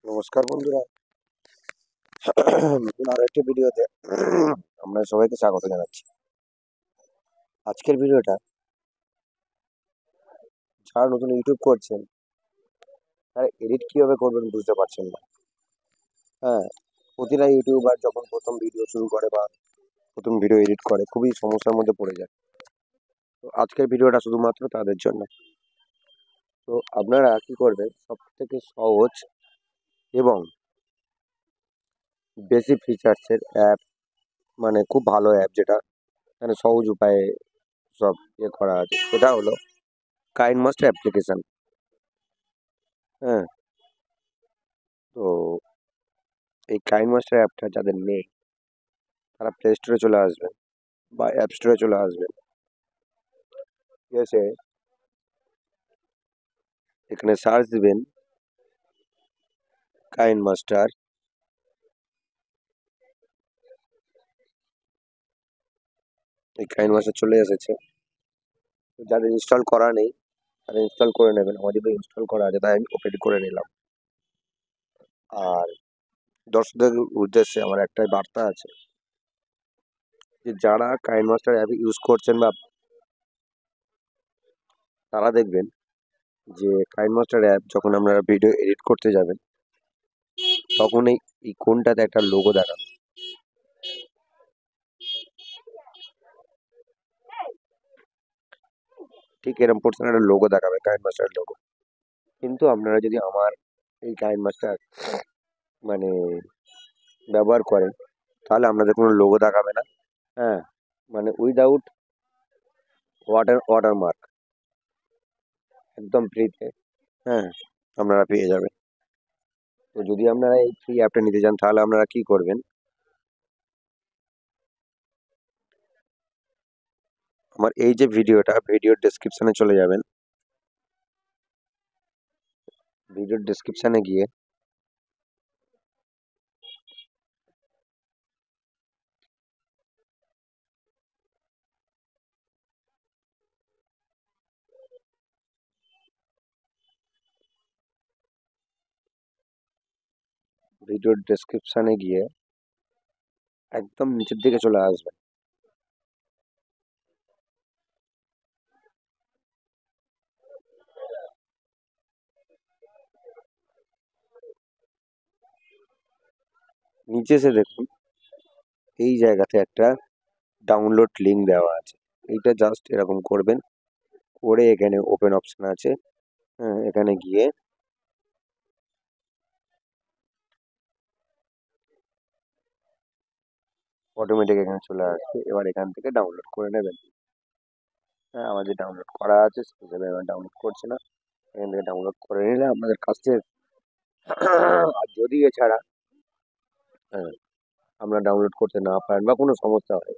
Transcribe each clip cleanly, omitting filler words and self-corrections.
নমস্কার বন্ধুরা। নতুন আরো একটি ভিডিওতে আমরা সবাইকে স্বাগত জানাচ্ছি। আজকের ভিডিওটা যারা নতুন ইউটিউব করছেন তারা এডিট কিভাবে করবেন বুঝতে পারছেন না। হ্যাঁ, প্রতিটা ইউটিউবার যখন প্রথম ভিডিও শুরু করে বা প্রথম ভিডিও এডিট করে খুবই সমস্যার মধ্যে পড়ে যায়। তো আজকের ভিডিওটা শুধুমাত্র তাদের জন্য। তো আপনারা কি করবেন, সব থেকে সহজ এবং বেশি ফিচার্সের অ্যাপ, মানে খুব ভালো অ্যাপ যেটা মানে সহজ উপায়ে সব করা আছে, সেটা হলো কাইনমাস্টার অ্যাপ্লিকেশন। হ্যাঁ, তো এই কাইনমাস্টার অ্যাপটা যাদের নেই তারা প্লে স্টোরে চলে আসবেন বা অ্যাপ স্টোরে চলে আসবেন। এসে এখানে সার্চ দিবেন কাইনমাস্টার। এই কাইনমাস্টার চলে এসেছে। তো যাদের ইনস্টল করা নেই তারা ইনস্টল করে নেবেন। আমার যেহেতু ইনস্টল করা আছে তাই আমি ওপেন করে নিলাম। আর দর্শকদের উদ্দেশ্যে আমার একটাই বার্তা আছে যে যারা কাইনমাস্টার অ্যাপ ইউজ করছেন বা তারা দেখবেন যে কাইনমাস্টার অ্যাপ যখন আপনারা ভিডিও এডিট করতে যাবেন তখন এই কোনটাতে একটা লোগো দেখাবে। ঠিক এরকম পোর্শন একটা লোগো দেখাবে, কাইনমাস্টার লোগো। কিন্তু আপনারা যদি আমার এই কাইনমাস্টার মানে ব্যবহার করেন তাহলে আপনাদের কোনো লোগো দেখাবে না। হ্যাঁ, মানে উইদাউট ওয়াটারমার্ক, একদম ফ্রিতে। হ্যাঁ, আপনারা পেয়ে যাবেন। তো যদি আপনারা এই ফ্রি অ্যাপটা নিতে চান তাহলে আপনারা কি করবেন, আমার এই যে ভিডিওর ডেসক্রিপশনে চলে যাবেন। ভিডিওর ডেসক্রিপশনে গিয়ে ভিডিওর ডেসক্রিপশনে গিয়ে একদম নিচের দিকে চলে আসবেন। নিচে এসে দেখুন এই জায়গাতে একটা ডাউনলোড লিঙ্ক দেওয়া আছে। এইটা জাস্ট এরকম করবেন, করে এখানে ওপেন অপশন আছে। হ্যাঁ, এখানে গিয়ে অটোমেটিক এখানে চলে আসবে। এবার এখান থেকে ডাউনলোড করে নেবেন। হ্যাঁ, আমার যে ডাউনলোড করা আছে সেই হিসাবে এবার ডাউনলোড করছে না। এখান থেকে ডাউনলোড করে নিলে আপনাদের কাছে আর যদি এছাড়া হ্যাঁ আমরা ডাউনলোড করতে না পারেন বা কোনো সমস্যা হয়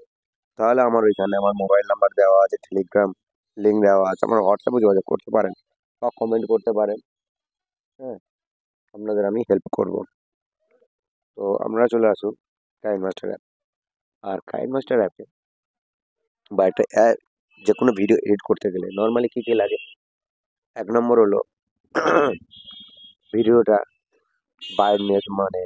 তাহলে আমার ওইখানে আমার মোবাইল নাম্বার দেওয়া আছে, টেলিগ্রাম লিঙ্ক দেওয়া আছে, আমার হোয়াটসঅ্যাপে যোগাযোগ করতে পারেন বা কমেন্ট করতে পারেন। হ্যাঁ, আপনাদের আমি হেল্প করব। তো আপনারা চলে আসুন কাইনমাস্টার অ্যাপ। আর কাইনমাস্টার অ্যাপে বা একটা যে কোনো ভিডিও এডিট করতে গেলে নর্মালি কী কী লাগে, এক নম্বর হলো ভিডিওটা ব্রাইটনেস, মানে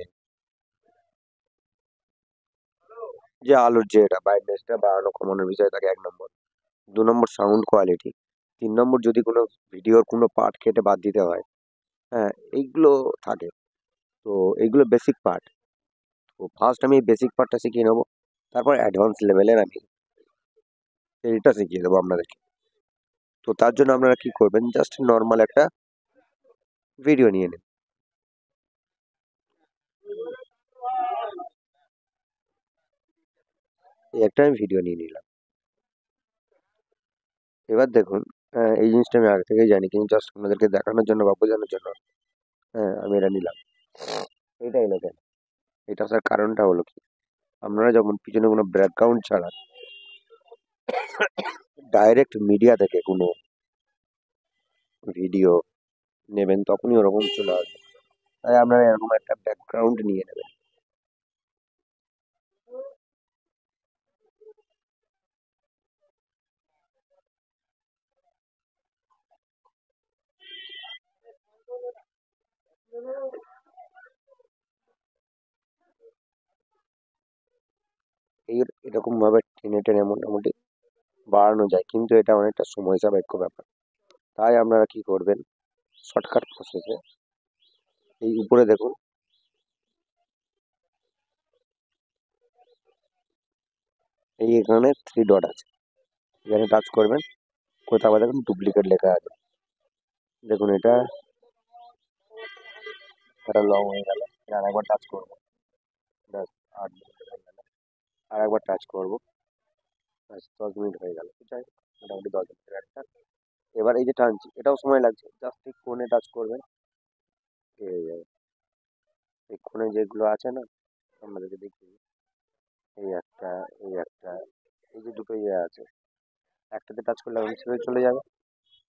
যে আলোর যে এটা ব্রাইটনেসটা বাড়ানো কমানোর বিষয় থাকে এক নম্বর। দু নম্বর সাউন্ড কোয়ালিটি। তিন নম্বর যদি কোনো ভিডিওর কোনো পার্ট কেটে বাদ দিতে হয়। হ্যাঁ, এইগুলো থাকে। তো এইগুলো বেসিক পার্ট। তো ফার্স্ট আমি এই বেসিক পার্টটা শিখিয়ে নেবো, তারপর অ্যাডভান্স লেভেলের আমি এইটা শিখিয়ে দেবো আপনাদেরকে। তো তার জন্য আপনারা কি করবেন, জাস্ট নর্মাল একটা ভিডিও নিয়ে নিন। এই একটা আমি ভিডিও নিয়ে নিলাম। এবার দেখুন, এই জিনিসটা আমি আগে থেকেই জানি কিন্তু জাস্ট আপনাদেরকে দেখানোর জন্য বা বোঝানোর জন্য আমি এটা নিলাম। এটাই না কেন, এটা আসার কারণটা হলো কি, আপনারা যখন পিছনে কোনো ব্যাকগ্রাউন্ড ছাড়া ডাইরেক্ট মিডিয়া থেকে কোনো ভিডিও নেবেন তখনই ওরকম চলে আসবে। তাই আপনারা এরকম একটা ব্যাকগ্রাউন্ড নিয়ে নেবেন। এই এরকম ভাবে টেনে টেনে মোটামুটি বাড়ানো যায়, কিন্তু এটা অনেকটা সময় সাপেক্ষ ব্যাপার। তাই আপনারা কি করবেন, শর্টকাট প্রসেসে এই উপরে দেখুন, এই এখানে থ্রি ডট আছে, এখানে টাচ করবেন। কোথাও আবার দেখুন ডুপ্লিকেট লেখা আছে, দেখুন এটা এটা লং হয়ে গেল। আর একবার টাচ করবো, ব্যাস 8 মিনিট হয়ে গেল। আর একবার টাচ করবো, ব্যাস 10 মিনিট হয়ে গেল। যাই হোক, মোটামুটি 10 মিনিটের একটা। এবার এই যে টানছি এটাও সময় লাগছে, জাস্ট এই কোণে টাচ করবেন, এই যাবে। এই কোণে যেগুলো আছে না, আমাদেরকে দেখি, এই একটা, এই একটা, এই যে দুটো ইয়ে আছে, একটাতে টাচ করলে ছেড়ে চলে যাবে,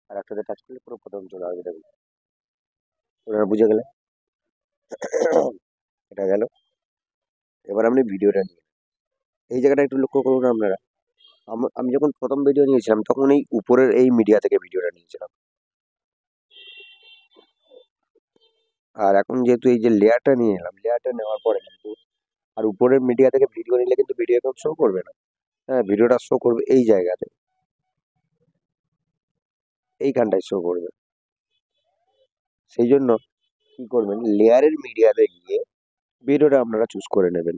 আর একটাতে টাচ করলে পুরো প্রথম চলে আসবে, দেখুন। ওরা বুঝে গেলে এটা গেল। এবার আপনি ভিডিওটা নিয়ে এই জায়গাটা একটু লক্ষ্য করুন আপনারা। আমি যখন প্রথম ভিডিও নিয়েছিলাম তখন এই উপরের এই মিডিয়া থেকে ভিডিওটা নিয়েছিলাম, আর এখন যেহেতু এই যে লেয়ারটা নিয়ে এলাম, লেয়ারটা নেওয়ার পরে কিন্তু আর উপরের মিডিয়া থেকে ভিডিও নিলে কিন্তু ভিডিও এখন শো করবে না। হ্যাঁ, ভিডিওটা শো করবে এই জায়গাতে, এইখানটায় শো করবে। সেই জন্য কি করবেন, লেয়ারের মিডিয়াতে গিয়ে ভিডিওটা আপনারা চুজ করে নেবেন।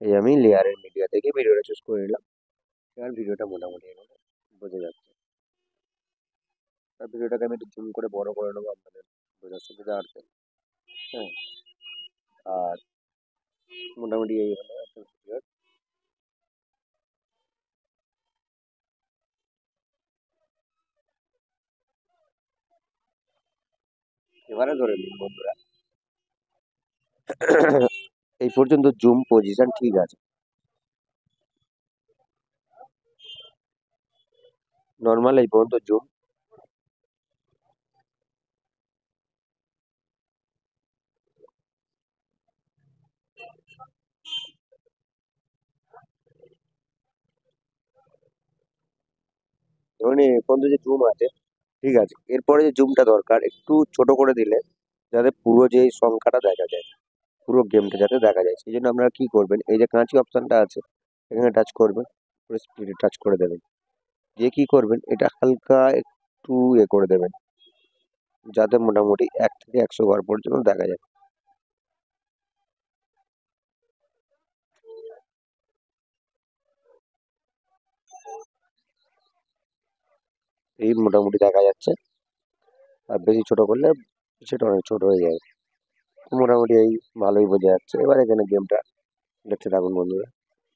এই আমি লেয়ারের মিডিয়া থেকে ভিডিওটা চুজ করে নিলাম। এবার ভিডিওটা মোটামুটি এভাবে বোঝা যাচ্ছে। আর ভিডিওটাকে আমি একটু জুম করে বড় করে নেবো আপনাদের বোঝার সুবিধা আছে। হ্যাঁ, আর মোটামুটি এই হলো একটা ভিডিও। এবারে ধরে নিন বন্ধুরা, এই পর্যন্ত জুম পজিশন ঠিক আছে, নর্মাল এই পর্যন্ত জুম। ধরুন এই পর্যন্ত যে জুম আছে ঠিক আছে, এরপরে যে জুমটা দরকার একটু ছোট করে দিলে যাতে পুরো যে সংখ্যাটা দেখা যায়, পুরো গেমটা যাতে দেখা যায়, সেই জন্য আপনারা কি করবেন, এই যে কাঁচি অপশনটা আছে এখানে টাচ করবেন, পুরো স্পিডে টাচ করে দেবেন, দিয়ে কি করবেন এটা হালকা একটু করে দেবেন, যাতে মোটামুটি 1 থেকে 100 বার পর্যন্ত দেখা যায়। এই মোটামুটি দেখা যাচ্ছে, আর বেশি ছোট করলে সেটা অনেক ছোট হয়ে যাবে। তো মোটামুটি এই ভালোই বোঝা যাচ্ছে। এবার এখানে গেমটা দেখতে থাকুন বন্ধুরা,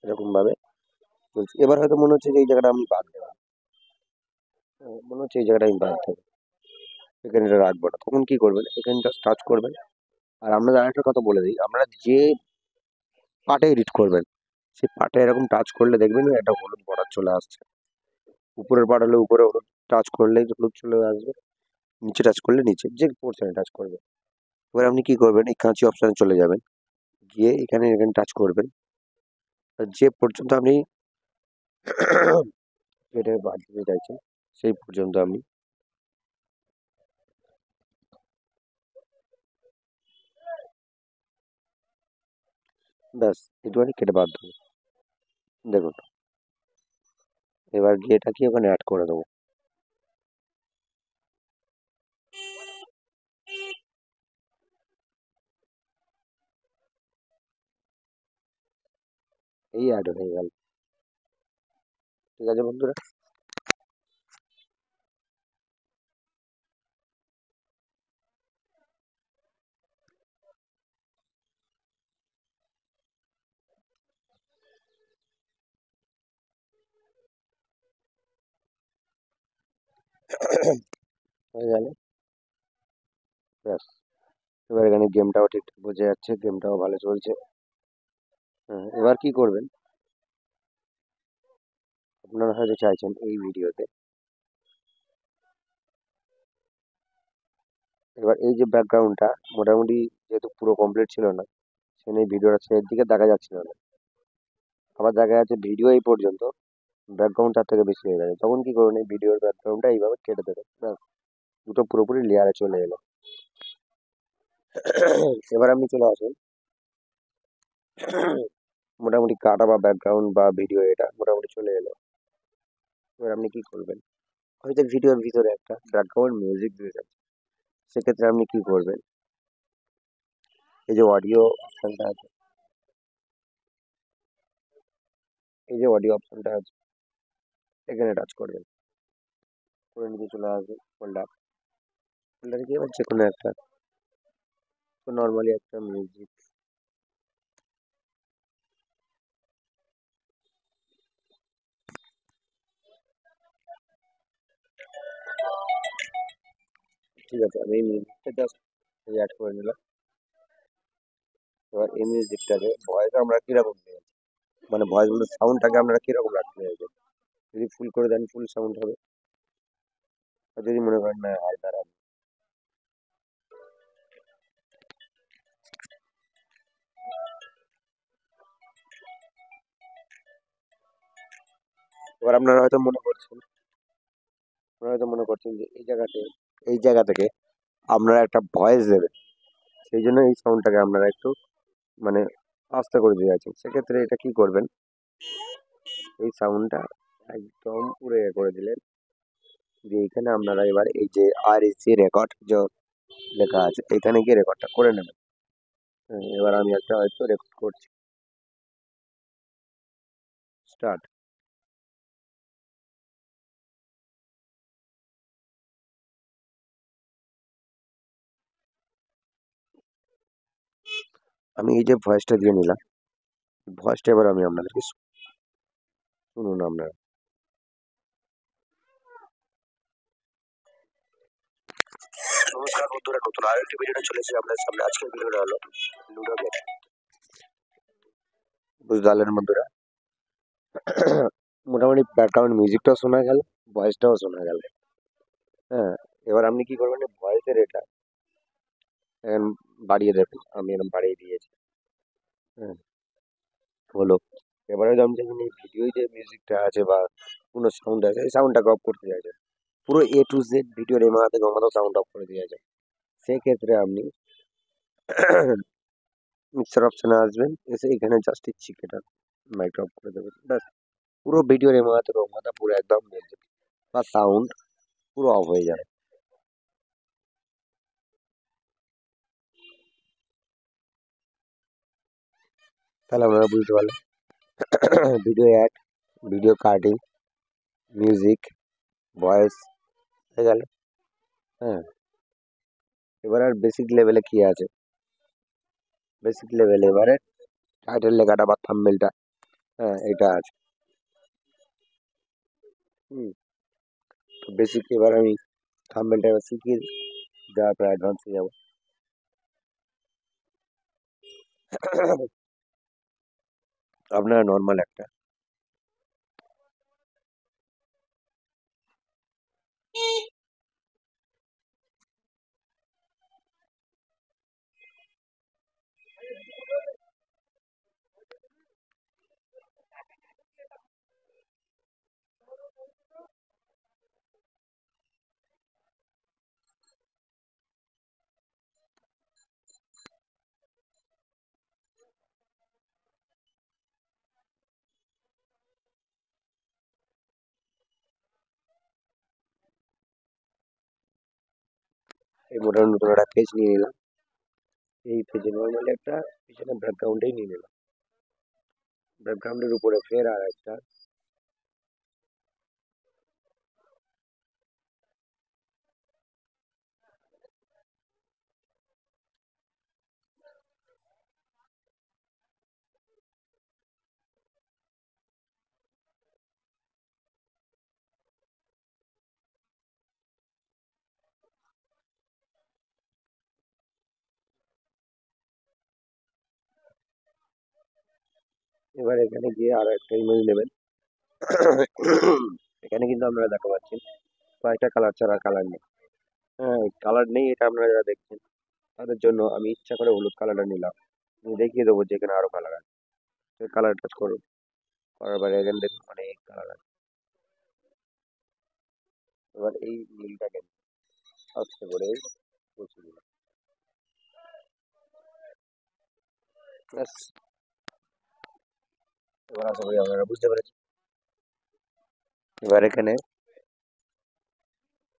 এরকম ভাবে চলছে। এবার হয়তো মনে হচ্ছে যে এই জায়গাটা আমি বাদ দেবো, মনে হচ্ছে এই জায়গাটা আমি বাদ দেবো, এখানে এটা রাখবো না, তখন কি করবেন, এখানে জাস্ট টাচ করবেন। আর আপনাদের আরেকটা কথা বলে দিই, আপনারা যে পার্টে এডিট করবেন সেই পার্টে এরকম টাচ করলে দেখবেন একটা হলুদ বর্ডার চলে আসছে। উপরের পার্ট হলে উপরে হলুদ, টাচ করলেই হলুদ চলে আসবে, নিচে টাচ করলে নিচে, যে পোর্শনে টাচ করবে। এবার আপনি কি করবেন, এই কাঁচি অপশানে চলে যাবেন, গিয়ে এখানে এখানে টাচ করবেন, আর যে পর্যন্ত আপনি এটাকে বাদ দিতে চাইছেন সেই পর্যন্ত আপনি ব্যাস একটুখানি কেটে বাদ দেবো। দেখুন, এবার গিয়ে এটাকে ওখানে অ্যাড করে দেবো। এই অ্যাড হয়ে গেল। ঠিক আছে বন্ধুরা, হয়ে গেল, ব্যাস। এবার এখানে গেমটাও ঠিকঠাক বোঝা যাচ্ছে, গেমটাও ভালো চলছে। হ্যাঁ, এবার কি করবেন, আপনারা হয়তো চাইছেন এই ভিডিওতে, এবার এই যে ব্যাকগ্রাউন্ডটা মোটামুটি যেহেতু পুরো কমপ্লিট ছিল না, সেখানে এই ভিডিওটা শেষের দিকে দেখা যাচ্ছিল না, আবার দেখা যাচ্ছে ভিডিও এই পর্যন্ত, ব্যাকগ্রাউন্ড তার থেকে বেশি হয়ে গেছে, তখন কি করবেন, এই ভিডিওর ব্যাকগ্রাউন্ডটা এইভাবে কেটে দেবেন, ব্যাস দুটো পুরোপুরি লেয়ারে চলে এলো। এবার আপনি চলে আসুন মোটামুটি কাটা বা ব্যাকগ্রাউন্ড বা ভিডিও এটা মোটামুটি চলে এলো। এবার আপনি কি করবেন? হয়তো ভিডিওর ভিতরে একটা ব্যাকগ্রাউন্ড মিউজিক দিয়ে যাচ্ছে, সেক্ষেত্রে আপনি কি করবেন? এই যে অডিও অপশনটা আছে, এই যে অডিও অপশনটা আছে, এখানে টাচ করবেন, করে নিচে চলে আসবে ফোল্ডার। ফোল্ডারে গিয়ে এবার যে কোনো একটা, নর্মালি একটা মিউজিক, ঠিক আছে, আমি এই মিউজিকটা জাস্ট অ্যাড করে নিলাম। এবার এই মিউজিকটাকে ভয়েস আমরা কিরকম দেবো, মানে ভয়েস বলতে সাউন্ডটাকে আমরা কিরকম রাখতে চাইবো? যদি ফুল করে দেন ফুল সাউন্ড হবে, আর যদি মনে করেন না হালকা রাখবেন। এবার আপনারা হয়তো মনে করছেন, যে এই জায়গা থেকে আপনারা একটা ভয়েস দেবেন, সেই জন্য এই সাউন্ডটাকে আপনারা একটু মানে আস্তে করে দিয়ে আছেন। সেক্ষেত্রে এটা কি করবেন, এই সাউন্ডটা একদম পুরো করে দিলেন, দিয়ে এখানে আপনারা এবার এই যে আর এসি রেকর্ড যে লেখা আছে, এখানে গিয়ে রেকর্ডটা করে নেবেন। হ্যাঁ, এবার আমি একটা হয়তো রেকর্ড করছি, স্টার্ট। আমি এই যে ভয়েসটা দিয়ে নিলাম, ভয়েসটা এবার আমি আপনাদেরকে শুনুন আপনারা। নমস্কার বন্ধুরা, নতুন আরেকটি ভিডিওটা চলে এসেছে আপনাদের সামনে। আজকের ভিডিওটা হলো লুডো গেম। বুঝতে পারলেন বন্ধুরা? মোটামুটি ব্যাকগ্রাউন্ড মিউজিকটাও শোনা গেল, ভয়েসটাও শোনা গেল। হ্যাঁ, এবার আপনি কি করবেন, ভয়েসের এটা এখন বাড়িয়ে দেবেন, আমি এরকম বাড়িয়ে দিয়েছি। হ্যাঁ, হলো। এবারে আমি যখন এই ভিডিওয় যে মিউজিকটা আছে বা কোনো সাউন্ড আছে, এই সাউন্ডটাকে অফ করতে চাইছেন, পুরো এ টু জেড ভিডিওর এমা থেকে ওমাতেও সাউন্ড অফ করে দিয়ে যায়, সেক্ষেত্রে আপনি মিক্সার অপশনে আসবেন, এসে এখানে জাস্ট ইচ্ছি এটা মাইকটা অফ করে দেবেন, ব্যাস। পুরো ভিডিওর এমা থেকে ওমাতে পুরো একদম মিউজিক বা সাউন্ড পুরো অফ হয়ে যাবে। তাহলে আপনারা বুঝতে পারলেন video add, video cutting, music, voice হয়ে গেল। হ্যাঁ, এবার আর বেসিক লেভেলে কি আছে, বেসিক লেভেলে এবারে টাইটেল লেখাটা বা থাম্বনেলটা, হ্যাঁ এটা আছে। হুম, তো বেসিক এবার আমি থাম্বনেলটা এবার শিখিয়ে দিই, যাওয়ার পর অ্যাডভান্সে যাবো। আপনারা নর্মাল একটা, এই মোটামুটি নতুন একটা পেজ নিয়ে নিলাম, এই পেজে নর্মালি একটা পিছনে ব্যাকগ্রাউন্ডেই নিয়ে নিলাম, ব্যাকগ্রাউন্ডের উপরে ফের আর একটা, এবার এখানে গিয়ে আরো একটা ইমেজ নেবেন। এখানে কিন্তু আপনারা দেখা পাচ্ছেন কয়েকটা কালার ছাড়া কালার নেই। হ্যাঁ, কালার নেই, এটা আপনারা যারা দেখছেন তাদের জন্য আমি ইচ্ছা করে হলুদ কালারটা নিলাম। আমি দেখিয়ে দেবো যে এখানে আরো কালার আছে, কালার টাচ করুন, করার পরে এখানে দেখুন অনেক কালার আছে। এবার এই নীলটাকে আস্তে করে মুছে দিলাম, ব্যাস। এবার আশা করি আপনারা বুঝতে পেরেছেন। এবার এখানে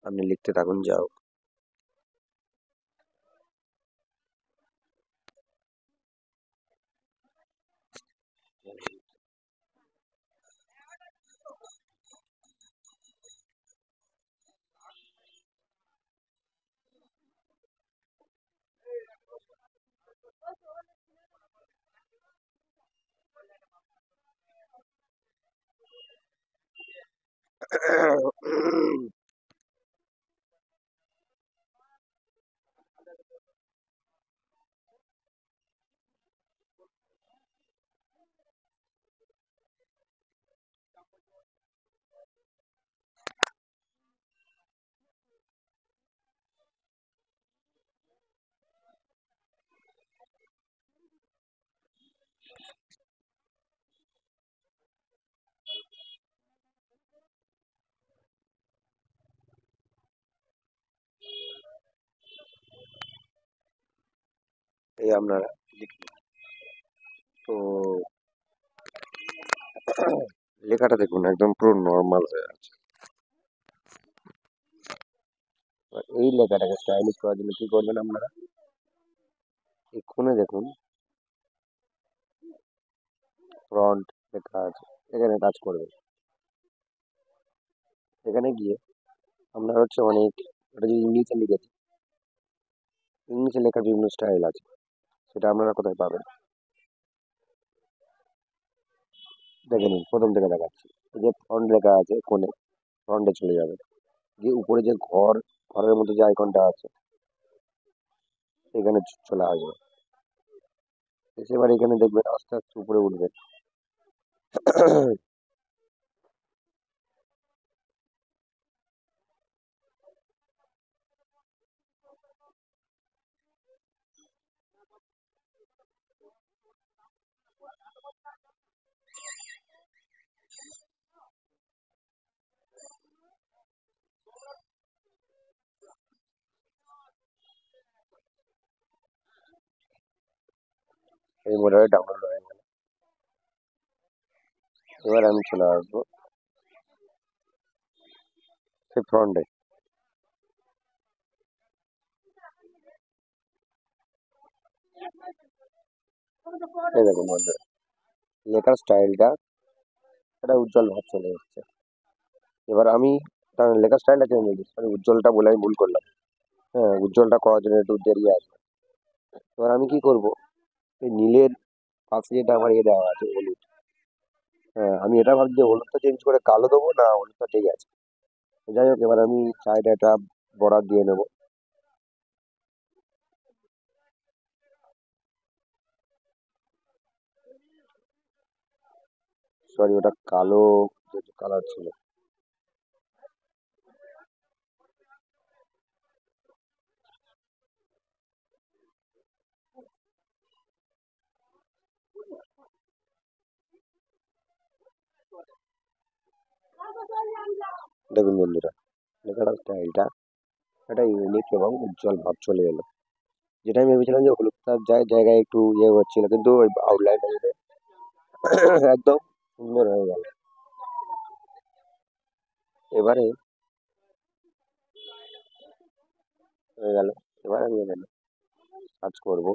আপনি লিখতে থাকুন যাও। এই আপনারা লিখুন। তো লেখাটা দেখুন একদম পুরো নর্মাল হয়ে আছে। এবার এই লেখাটাকে স্টাইলিশ করার জন্য কি করবেন আপনারা, এক্ষুনি দেখুন ফ্রন্ট লেখা আছে, এখানে কাজ করবেন। এখানে গিয়ে আপনার হচ্ছে অনেক, এটা যদি ইংলিশে লিখেছি, ইংলিশে লেখার বিভিন্ন স্টাইল আছে, সেটা আপনারা কোথায় পাবেন দেখে নিন। প্রথম থেকে দেখাচ্ছি। এই যে ফ্রন্ট লেখা আছে কোণে, ফ্রন্টে চলে যাবে, গিয়ে উপরে যে ঘরের মধ্যে যে আইকনটা আছে এখানে চলে আসবে। এসে এবার এখানে দেখবেন আস্তে আস্তে উপরে উঠবেন। এই মোডে ডাউনলোড হয়ে গেল। এবার আমি চলে আসবো সেই ফ্রন্টে। এই দেখুন বন্ধুরা, লেখার স্টাইলটা একটা উজ্জ্বল ভাব চলে এসেছে। এবার আমি তার লেখার স্টাইলটা চেঞ্জ হয়ে গেছে, আমি উজ্জ্বলটা বলে আমি ভুল করলাম। হ্যাঁ, উজ্জ্বলটা করার জন্য একটু দেরি আছে। এবার আমি কি করব, এই নীলের পাশে যেটা আমার দেওয়া আছে হলুদ, হ্যাঁ আমি এটা ভাবছি যে হলুদটা চেঞ্জ করে কালো দেবো, না হলুদটা ঠিক আছে। যাই হোক, এবার আমি সাইডে একটা বর্ডার দিয়ে নেবো। সরি, ওটা কালো যেহেতু কালার ছিল। দেখুন বন্ধুরা, লেখাটার স্টাইলটা একটা ইউনিক এবং উজ্জ্বল ভাব চলে এলো। যেটা আমি ভেবেছিলাম যে হলুদটার জায়গায় একটু ইয়ে হচ্ছিল, কিন্তু ওই আউটলাইনটা একদম সুন্দর হয়ে গেল। এবারে হয়ে গেল। এবার আমি এখানে কাজ করব।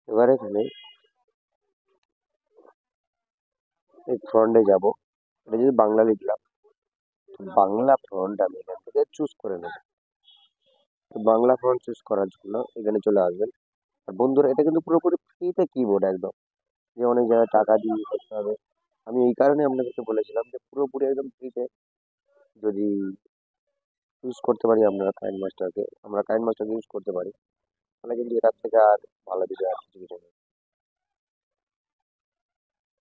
এবার এখানে এই ফ্রন্টে যাব। এটা যদি বাংলা লিখলাম, তো বাংলা ফ্রন্ট আমি এখান থেকে চুজ করে নেব। তো বাংলা ফন্ট চুজ করার জন্য এখানে চলে আসবেন। আর বন্ধুরা, এটা কিন্তু পুরোপুরি ফ্রিতে কিবোর্ড একদম, যে অনেক জায়গায় টাকা দিয়ে করতে হবে। আমি এই কারণে আপনাদেরকে বলেছিলাম যে পুরোপুরি একদম ফ্রিতে যদি ইউজ করতে পারি আমরা কাইন মাস্টারকে ইউজ করতে পারি, তাহলে কিন্তু এটার থেকে আর ভালো কিছু আর কিছু কিছু নেই।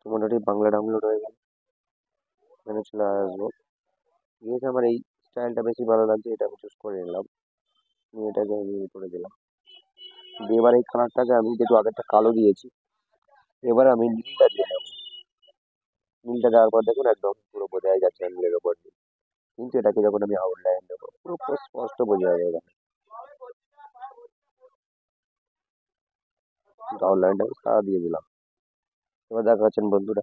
তো মোটামুটি বাংলা ডাউনলোড হয়ে গেল, এখানে চলে আসবো। ঠিক আছে, আমার এই স্টাইলটা বেশি ভালো লাগছে, এটা আমি চুজ করে নিলাম, নিয়ে এটাকে আমি করে দিলাম। দিয়ে এবার এই কালারটাকে আমি যেহেতু আগেরটা কালো দিয়েছি, এবার আমি নীলটা দিয়ে নেবো। নীলটা দেওয়ার পর দেখুন একদম পুরো বোঝাই যাচ্ছে নীলের ওপর নীল। কিন্তু এটাকে যখন আমি আউটলাইন দেবো, পুরো পুরো স্পষ্ট বোঝা যাবে এখানে। কিন্তু আউটলাইনটা সারা দিয়ে দিলাম। এবার দেখা যাচ্ছেন বন্ধুরা,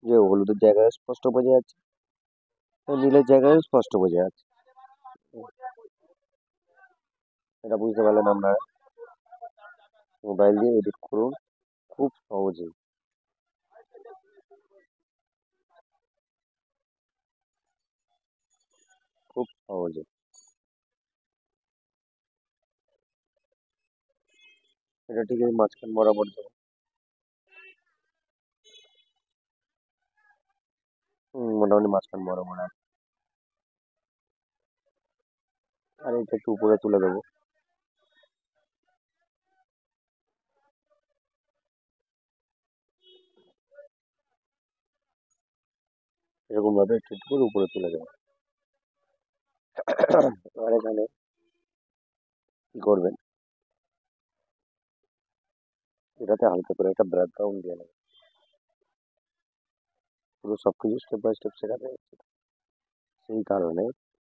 যে হলুদের জায়গায় স্পষ্ট বোঝা যাচ্ছে, আর নীলের জায়গায় স্পষ্ট বোঝা যাচ্ছে। এটা বুঝতে পারলেন আপনারা? মোবাইল দিয়ে এডিট করুন খুব সহজেই, খুব সহজে। এটা ঠিক এই মাঝখান বরাবর দেবো। মোটামুটি মাঝখান বরাবর আছে। আর এটা একটু উপরে তুলে দেবো। এরকম ভাবে একটু একটু করে উপরে তুলে দেবো। আর এখানে কি করবেন, এটাতে হালকা করে একটা ব্যাকগ্রাউন্ড দিয়ে নেবেন। পুরো সবকিছু স্টেপ বাই স্টেপ শেখাতে হচ্ছে, সেই কারণে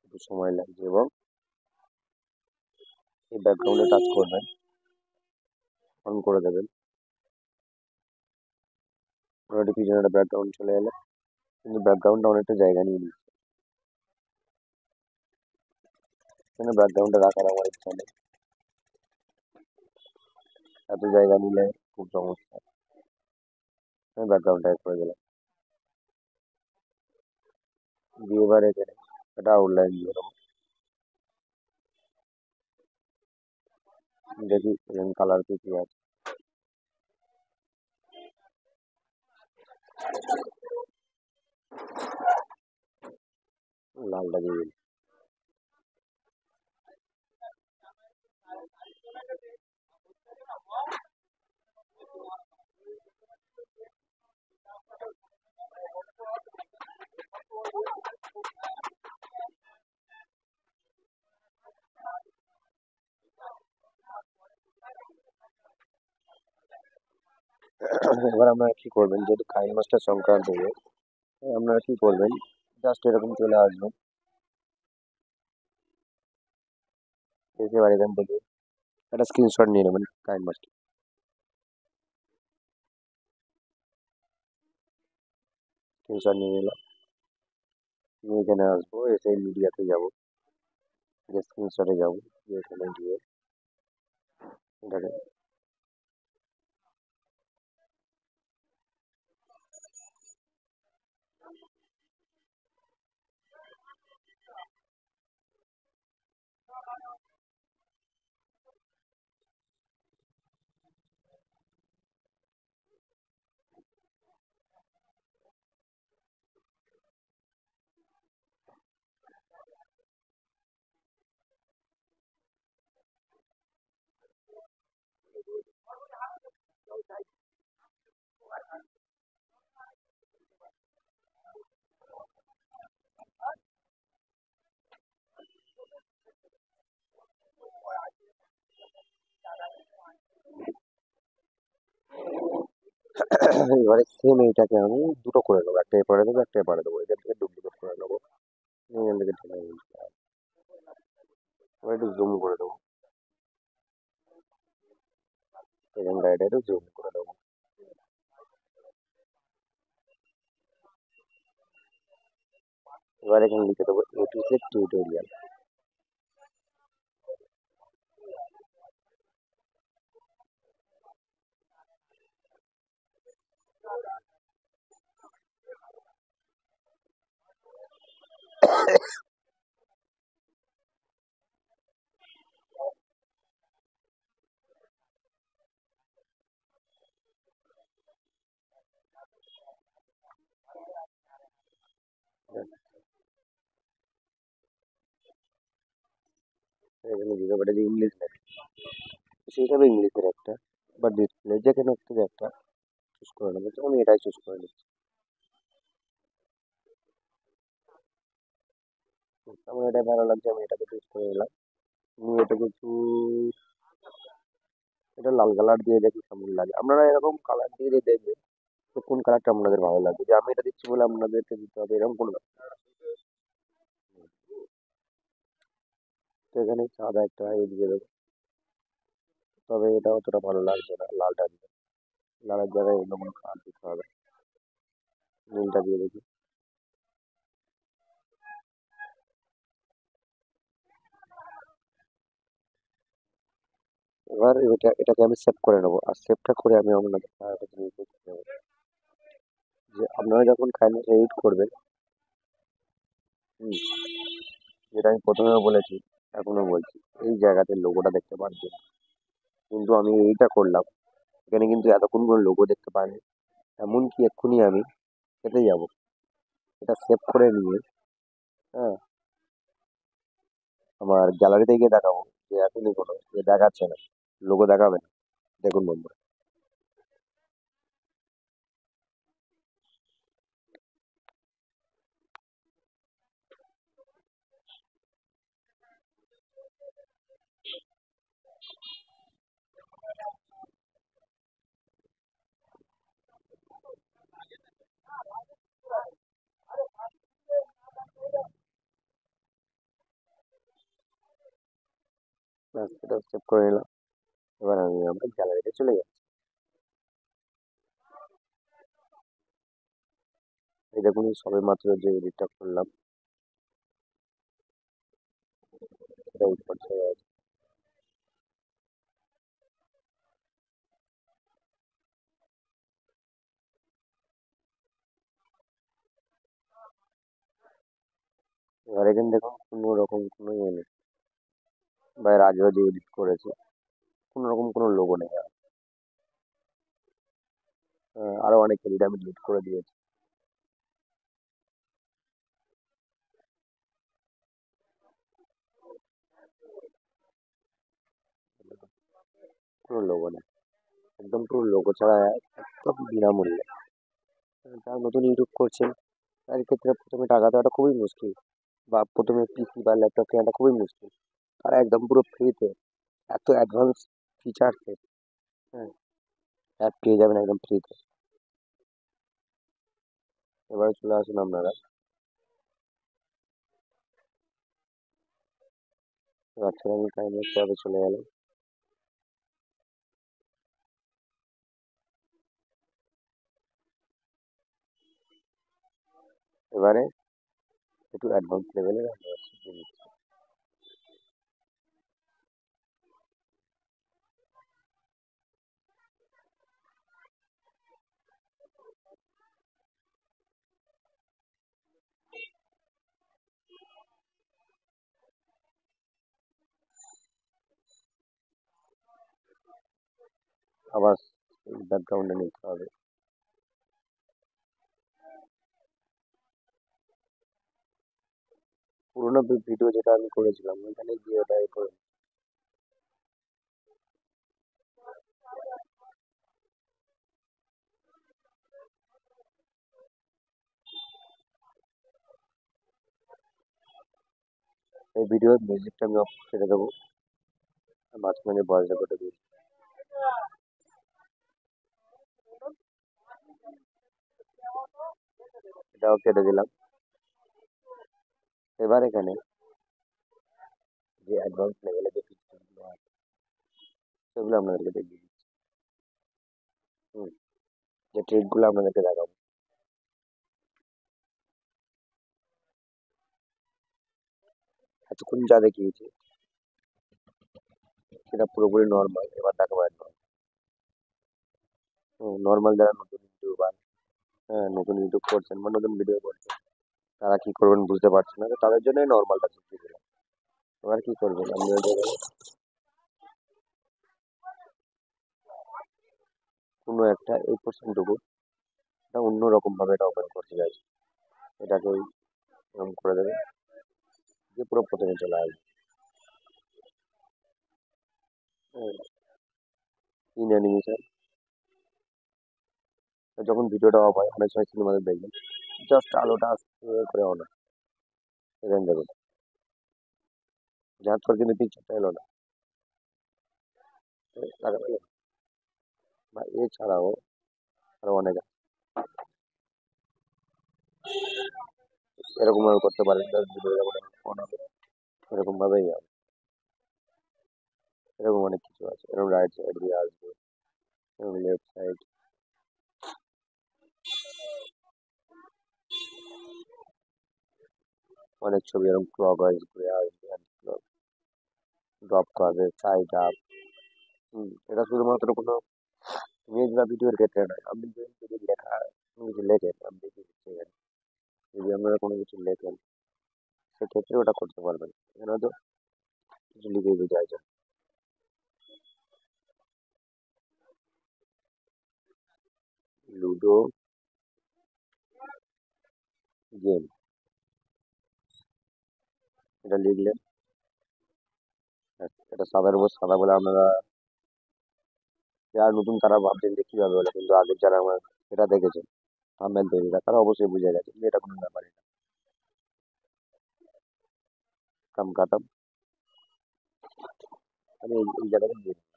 একটু সময় লাগছে। এবং এই ব্যাকগ্রাউন্ডে টাচ করবেন, অন করে দেবেন। অলরেডি পিছনে একটা ব্যাকগ্রাউন্ড চলে এলো, কিন্তু ব্যাকগ্রাউন্ডটা অনেকটা জায়গা নিয়ে নিচ্ছে। এখানে ব্যাকগ্রাউন্ডটা রাখার আমার ইচ্ছা নেই, এত জায়গা নিলে খুব সমস্যা। আমি ব্যাকগ্রাউন্ডটা অ্যাড করে দিলাম। দিয়ে এবার এখানে একটা আউটলাইন দিয়ে দেবো। দেখি এখানে কালার কি কি আছে। লালটা দিয়ে দিলাম। এবার আপনারা কি করবেন, যেহেতু কাইন মাস্টার সংক্রান্ত ইয়ে, আপনারা কি করবেন, জাস্ট এরকম চলে আসবেন। এসে এবার এখান থেকে একটা স্ক্রিনশট নিয়ে নেবেন কাইন মাস্টার। স্ক্রিনশট নিয়ে নিলাম, নিয়ে এখানে আসবো, এসে মিডিয়াতে যাবো, যে স্ক্রিনশটে যাবো, দিয়ে এখানে গিয়ে এটাকে এবারে সেম এইটাকে আমি দুটো করে নেবো, একটা এপারে দেবো, একটা এপারে দেবো, এখান থেকে ডুপ্লিকেট করে নেবো, এখান থেকে ঢেলে নিই। এবার একটু জুম করে দেবো, এখানটা এটা একটু জুম করে দেবো। এবার এখানে লিখে দেবো A to Z টিউটোরিয়াল। এখানে দিতে পারে যে ইংলিশ লেখা, সেই হিসাবে ইংলিশের একটা বা ডিসপ্লে যে কোনো থেকে একটা চুজ করে নেবো, তো আমি এটাই চুজ করে নিচ্ছি। আমার এটাই ভালো লাগছে, আমি এটাকে চুজ করে নিলাম। নিয়ে এটা কিছু, এটা লাল কালার দিয়ে দেখি কেমন লাগে। আপনারা এরকম কালার দিয়ে দিয়ে দেখবেন তো কোন কালারটা আপনাদের ভালো লাগবে, যে আমি এটা দিচ্ছি বলে আপনাদেরকে দিতে হবে এরকম কোনো ব্যাপার না। তো এখানে সাদা একটা দিয়ে দেবো, তবে এটা অতটা ভালো লাগছে না লালটা দিয়ে। লালের জায়গায় অন্য কোনো কালার দিতে হবে, নীলটা দিয়ে দেখি। এবার এটাকে আমি সেভ করে নেবো, আর সেভটা করে আমি আপনাদের একটা জিনিস বলতে চাই, যে আপনারা যখন কাইন্ডলি এডিট করবেন, হুম, যেটা আমি প্রথমেও বলেছি, এখনো বলছি, এই জায়গাতে লোগোটা দেখতে পাচ্ছেন, কিন্তু আমি এইটা করলাম, এখানে কিন্তু এতক্ষণ কোনো লোগো দেখতে পাইনি। এমনকি এক্ষুনি আমি খেতে যাব, এটা সেভ করে নিয়ে, হ্যাঁ, আমার গ্যালারিতে গিয়ে দেখাবো, যে এখনই কোনো যে দেখাচ্ছে না, লোগো দেখাবে না। দেখুন বন্ধুরা, ব্যাস এটা সেভ করে নিলাম। এবার আমি আমার গ্যালারিতে চলে যাচ্ছি। এই দেখুন, এই সবে মাত্র যে এডিটটা করলাম, সেটা উপর চলে গেছে। এবার এখানে দেখুন কোনো রকম কোনো ইয়ে নেই, বা এর আগেও যে এডিট করেছে কোনো রকম কোনো লোগো নেই আর। আরো অনেক এডিট আমি ডিলিট করে দিয়েছি, কোনো লোগো নেই, একদম পুরো লোগো ছাড়া, একদম বিনামূল্যে। যারা নতুন ইউটিউব করছেন তার ক্ষেত্রে প্রথমে টাকা দেওয়াটা খুবই মুশকিল, বা প্রথমে পিসি বা ল্যাপটপ কেনাটা খুবই মুশকিল। তারা একদম পুরো ফ্রিতে এত অ্যাডভান্স ফিচার্সের, হ্যাঁ, অ্যাপ পেয়ে যাবেন একদম ফ্রিতে। এবারে চলে আসুন আপনারা, এবার চ্যানেল টাইমে কিভাবে চলে গেল। এবারে একটু অ্যাডভান্স লেভেলের আমরা শিখিয়ে নিচ্ছি। আবার ব্যাকগ্রাউন্ডে নিতে হবে। পুরোনো ভিডিও যেটা আমি করেছিলাম ওইখানে গিয়ে ওটা এ করে, এই ভিডিওর মিউজিকটা আমি অফ ছেড়ে দেবো, আর মাঝখানে ভয়েস রেকর্ডে দিই, এটাও কেটে দিলাম। এবার এখানে যে অ্যাডভান্স লেভেলে যে ফিচারগুলো আছে সেগুলো আপনাদেরকে দেখিয়ে দিচ্ছি। হুম, যে ট্রিকগুলো আপনাদেরকে দেখাবো। এতক্ষণ যা দেখিয়েছি সেটা পুরোপুরি নর্মাল, এবার দেখাবো একদম নর্মাল। যারা নতুন ইউটিউবার, হ্যাঁ, নতুন ইউটিউব করছেন বা নতুন ভিডিও করছেন, তারা কি করবেন বুঝতে পারছেন না, তো তাদের জন্য নর্মালটা শিখিয়ে দিলাম। এবার কি করবেন আপনি, ওই জায়গায় কোনো একটা এই পোর্শনটুকু এটা অন্যরকম ভাবে এটা ওপেন করতে চাইছি, এটাকে এরকম করে দেবে, যে পুরো প্রথমে চলে আসবে। ইন অ্যানিমেশন, যখন ভিডিওটা অফ হয় অনেক সময় সিনেমাতে দেখবেন জাস্ট আলোটা আস্তে করে অন হয়, এখানে দেখুন যার পর কিন্তু পিকচারটা এলো না, লাগাতে হবে। বা এছাড়াও আরো অনেক আছে। এরকম ভাবে করতে পারেন, জাস্ট ভিডিও যখন অন হবে এরকম ভাবেই হবে। এরকম অনেক কিছু আছে, এরকম রাইট সাইড দিয়ে আসবে, এরকম লেফট সাইড, অনেক ছবি এরকম ক্লক ওয়াইজ ঘুরে আসবে, ড্রপ করবে সাইড আপ। এটা শুধুমাত্র কোনো ইমেজ বা ভিডিওর ক্ষেত্রে নয়, আপনি যদি লেখা কোনো কিছু লেখেন, আপনি যদি আপনারা কোনো কিছু লেখেন সেক্ষেত্রে ওটা করতে পারবেন। এখানে তো কিছু লিখে দিতে চাইছেন, লুডো গেম, এটা লিখলেন। এটা সাদার উপর সাদা বলে আপনারা যারা নতুন তারা ভাবছেন যে কিভাবে বলে, কিন্তু আগের যারা আমার এটা দেখেছেন থাম্বনেল তৈরিটা তারা অবশ্যই বুঝে গেছে যে এটা কোনো ব্যাপারই না। কাম কাটাম, আমি এই জায়গাটা দিয়ে দিই।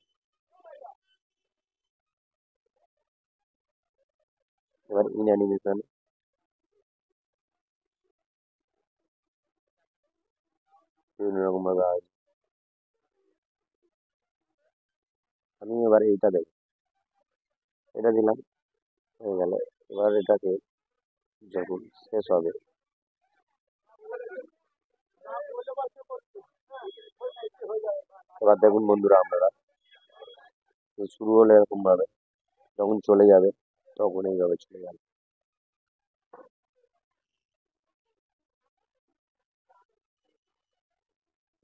এবার ইন অ্যানিমেশন বিভিন্ন রকম ভাবে হয়। আমি এবার এইটা দেবো, এটা দিলাম, হয়ে গেল। এবার এটাকে যখন শেষ হবে, এবার দেখুন বন্ধুরা আপনারা, তো শুরু হলো এরকম ভাবে, যখন চলে যাবে তখন এইভাবে চলে যাবে।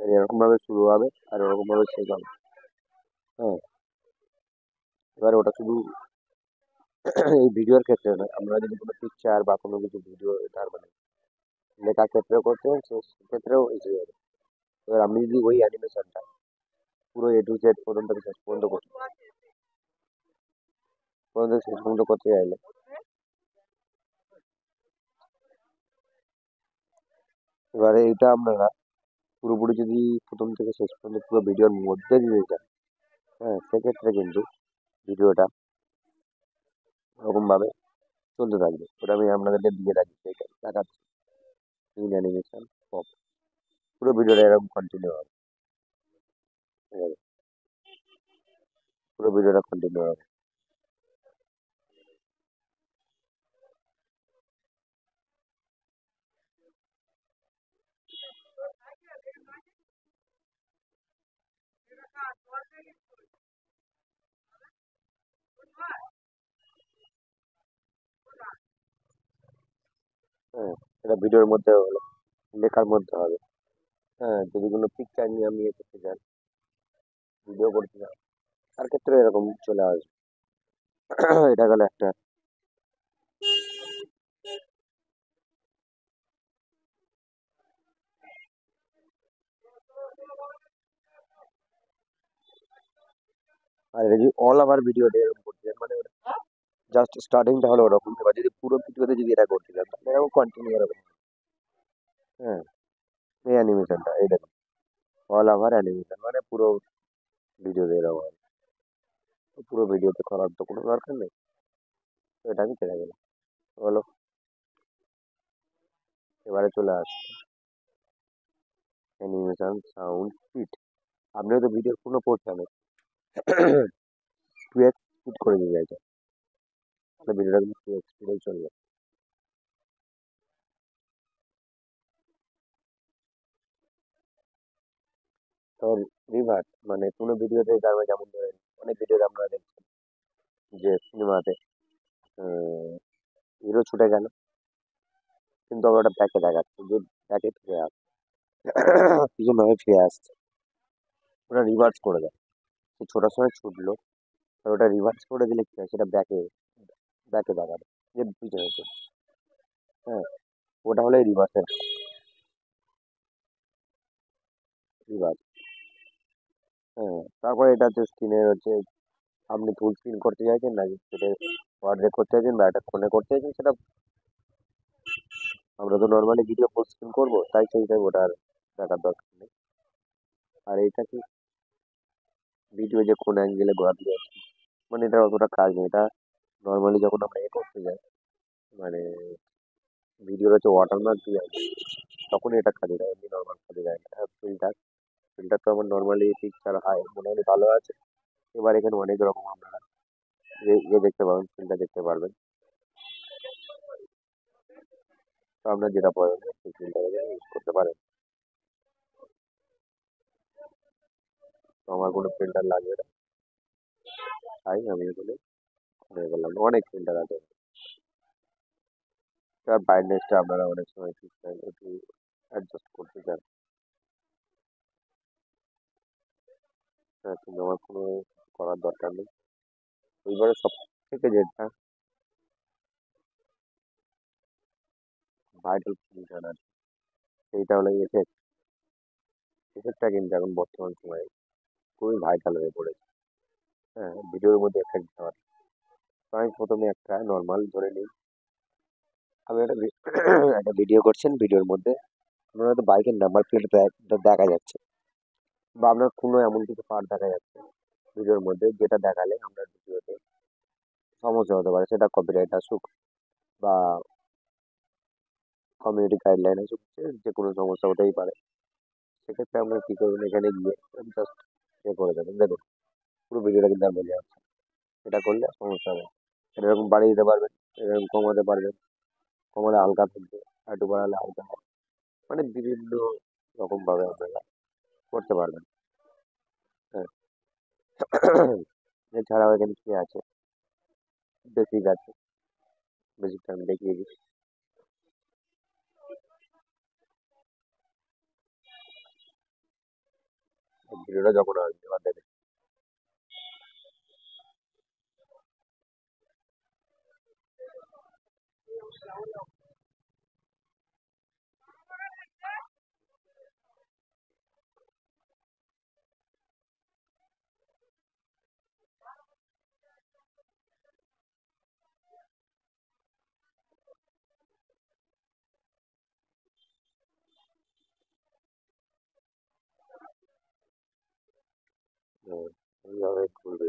এরকম ভাবে শুরু হবে আর এরকম ভাবে শেষ হবে। হ্যাঁ, এবার ওটা শুধু এই ভিডিওর ক্ষেত্রে নয়, আমরা যদি কোনো পিকচার বা কোনো কিছু ভিডিও তার মানে লেখার ক্ষেত্রেও করতে হয়, সেক্ষেত্রেও ইজি হবে। এবার আমি যদি ওই অ্যানিমেশনটা পুরো এ টু জেড প্রথম থেকে শেষ পর্যন্ত করতে, প্রথম থেকে শেষ পর্যন্ত করতে চাইলে, এবারে এইটা আপনারা পুরোপুরি যদি প্রথম থেকে শেষ পর্যন্ত পুরো ভিডিওর মধ্যে দিয়ে যান, হ্যাঁ সেক্ষেত্রে কিন্তু ভিডিওটা ওরকম ভাবে চলতে থাকবে। ওটা আমি আপনাদেরকে দিয়ে রাখি, এটা দেখাচ্ছি ইন অ্যানিমেশন পপ, পুরো ভিডিওটা এরকম কন্টিনিউ হবে, ঠিক আছে? পুরো ভিডিওটা কন্টিনিউ হবে। হ্যাঁ, এটা ভিডিওর মধ্যে হলো, লেখার মধ্যে হবে। হ্যাঁ, যদি কোনো পিকচার নিয়ে আমি ইয়ে করতে চান, ভিডিও করতে চান, তার ক্ষেত্রে এরকম চলে আসবে। এটা গেল একটা। আর যদি অল ওভার ভিডিওটা এরকম করতে চান, মানে জাস্ট স্টার্টিংটা হলো ওরকম, এবার যদি পুরো ভিডিওতে যদি এটা করতে চান তাহলে এরকম কন্টিনিউ এরকম। হ্যাঁ, এই অ্যানিমেশনটা এই দেখুন, অল ওভার অ্যানিমেশন মানে পুরো ভিডিওতে এরকম হবে। তো পুরো ভিডিওতে করার তো কোনো দরকার নেই, তো এটা আমি ছেড়ে গেলাম। বলো, এবারে চলে আসছে অ্যানিমেশন সাউন্ড স্পিড। আপনিও তো ভিডিওর কোনো পোর্শনে 2x স্পিড করে দিতে চাইছেন, তাহলে ভিডিওটা কিন্তু 2x স্পিডেই চলবে। তো রিভার্স মানে কোনো ভিডিওতে যেমন ধরেন অনেক ভিডিওতে আপনারা দেখছেন যে সিনেমাতে হিরো ছুটে গেল, কিন্তু আবার ওটা ব্যাকে দেখাচ্ছে যে ব্যাকে ফিরে আসছে, পিছনে হয়ে ফিরে আসছে। ওটা রিভার্স করে দেয়, সে ছোটার সময় ছুটলো, আর ওটা রিভার্স করে দিলে কি হয়, সেটা ব্যাকে ব্যাকে দেখাবে যে পিছনে চলছে। হ্যাঁ, ওটা হলো রিভার্সের। এবার তারপরে এটা হচ্ছে স্ক্রিনের হচ্ছে আপনি ফুল স্ক্রিন করতে চাইছেন নাকি সেটা অর্ধেক করতে চাইছেন বা একটা ফোনে করতে চাইছেন সেটা আমরা তো নর্মালি ভিডিও ফুল স্ক্রিন করবো তাই সেই হিসাবে ওটা আর দেখার দরকার নেই। আর এইটা কি ভিডিও যে কোন অ্যাঙ্গেলে ঘোরাতে যাচ্ছে মানে এটা অতটা কাজ নেই। এটা নর্মালি যখন আমরা এ করতে যাই মানে ভিডিওর হচ্ছে ওয়াটারমার্ক দিয়ে আসবে তখন এটা কাজে দেয়, এমনি নর্মাল কাজে দেয় না। ফিল্টার ফিল্টার তো আমার নর্মালি পিকচার হাই মোটামুটি ভালো আছে। এবার এখানে অনেক রকম আপনারা ইয়ে দেখতে পাবেন, ফিল্টার দেখতে পারবেন। তো আপনার যেটা প্রয়োজন সেই ফিল্টার ইউজ করতে পারেন। তো আমার কোনো ফিল্টার লাগবে না, তাই আমি এগুলো করে বললাম অনেক ফিল্টার আছে। আর ব্রাইটনেসটা আপনারা অনেক সময় একটু অ্যাডজাস্ট করতে চান। হ্যাঁ, কিন্তু আমার কোনো করার দরকার নেই। এইবারে সব থেকে যেটা ভাইটাল ফিল্টার আছে সেইটা হলো এফেক্ট। এফেক্টটা কিন্তু এখন বর্তমান সময়ে খুবই ভাইটাল হয়ে পড়েছে। হ্যাঁ, ভিডিওর মধ্যে এফেক্ট দেওয়ার। তো আমি প্রথমে একটা নর্মাল ধরে নিই, আমি একটা একটা ভিডিও করছেন, ভিডিওর মধ্যে আপনার হয়তো বাইকের নাম্বার প্লেট দেখা যাচ্ছে বা আপনার কোনো এমন কিছু পার্ট দেখা যাচ্ছে ভিডিওর মধ্যে যেটা দেখালে আপনার ভিডিওতে সমস্যা হতে পারে, সেটা কপিরাইট আসুক বা কমিউনিটি গাইডলাইন আসুক, যে কোনো সমস্যা হতেই পারে। সেক্ষেত্রে আপনার কী করবেন, এখানে গিয়ে জাস্ট এ করে দেবেন, দেখুন পুরো ভিডিওটা কিন্তু আর বোঝা যাচ্ছে। এটা করলে সমস্যা হবে। এরকম বাড়িয়ে দিতে পারবেন, এরকম কমাতে পারবেন, কমালে হালকা থাকবে, আর একটু বাড়ালে হালকা হবে। মানে বিভিন্ন রকম ভাবে আপনারা করতে পারবেন। হ্যাঁ। এছাড়াও এখানে কি আছে, বেসিক আছে, বেসিকটা আমি দেখিয়ে দিই। ভিডিওটা যখন আসবে এবার দেখেন। এইভাবে ঘুরবে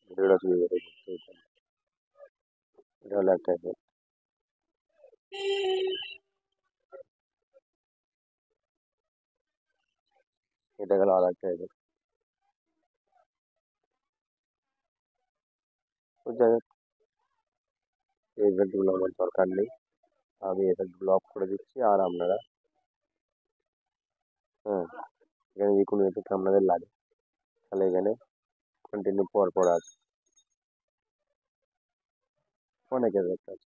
ভিডিওটা শুরু করে ঘুরতে হতো। এটা হলো একটা effect। এটা গেল আর একটা effect। তো যাই হোক, এই ইভেন্ট গুলো আমার দরকার নেই, আমি এফেক্ট গুলো অফ করে দিচ্ছি। আর আপনারা হ্যাঁ, এখানে যে কোনো এফেক্ট আপনাদের লাগে তাহলে এখানে কন্টিনিউ পর পর আছে, অনেক এফেক্ট আছে।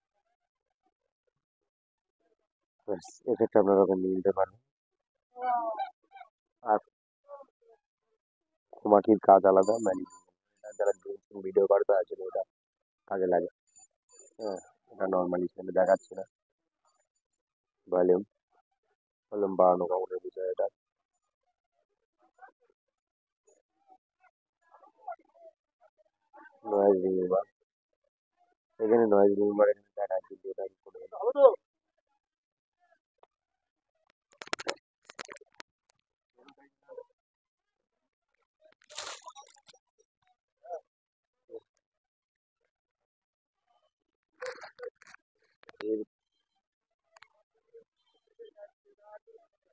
ব্যাস এফেক্ট আপনারা ওখানে নিয়ে নিতে পারবেন। আর খোমাকির কাজ আলাদা, মানে যারা ভিডিও করতে আছে ওটা কাজে লাগে। হ্যাঁ, এটা নর্মালি সেখানে দেখাচ্ছে না। ভলিউম ভলিউম বাড়ানো কমানোর বিষয় এটা। নয়েজ রিমুভার, এখানে নয়েজ রিমুভার এখানে দেখাচ্ছে যেটা আমি করে দিলাম।